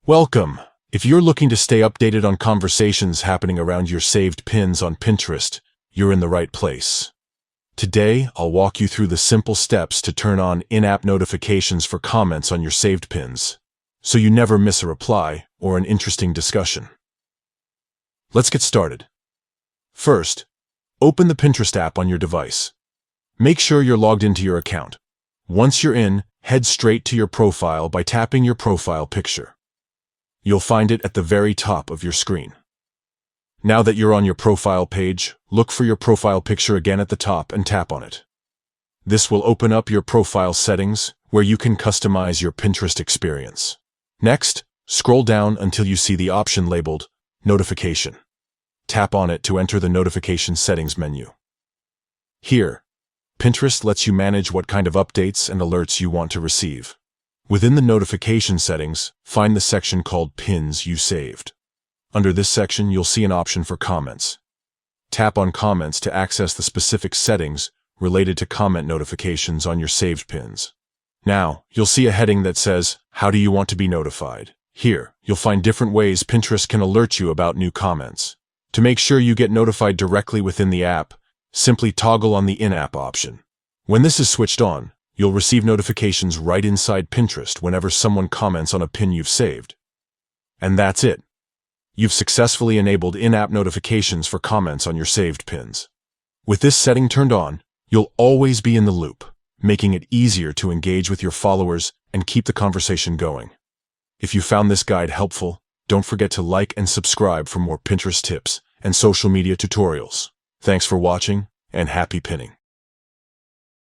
Welcome! If you're looking to stay updated on conversations happening around your saved pins on Pinterest, you're in the right place. Today, I'll walk you through the simple steps to turn on in-app notifications for comments on your saved pins, so you never miss a reply or an interesting discussion. Let's get started. First, open the Pinterest app on your device. Make sure you're logged into your account. Once you're in, head straight to your profile by tapping your profile picture. You'll find it at the very top of your screen. Now that you're on your profile page, look for your profile picture again at the top and tap on it. This will open up your profile settings, where you can customize your Pinterest experience. Next, scroll down until you see the option labeled Notification. Tap on it to enter the Notification Settings menu. Here, Pinterest lets you manage what kind of updates and alerts you want to receive. Within the notification settings, find the section called Pins You Saved. Under this section, you'll see an option for comments. Tap on Comments to access the specific settings related to comment notifications on your saved pins. Now, you'll see a heading that says, How do you want to be notified? Here, you'll find different ways Pinterest can alert you about new comments. To make sure you get notified directly within the app, simply toggle on the in-app option. When this is switched on, you'll receive notifications right inside Pinterest whenever someone comments on a pin you've saved. And that's it. You've successfully enabled in-app notifications for comments on your saved pins. With this setting turned on, you'll always be in the loop, making it easier to engage with your followers and keep the conversation going. If you found this guide helpful, don't forget to like and subscribe for more Pinterest tips and social media tutorials. Thanks for watching, and happy pinning.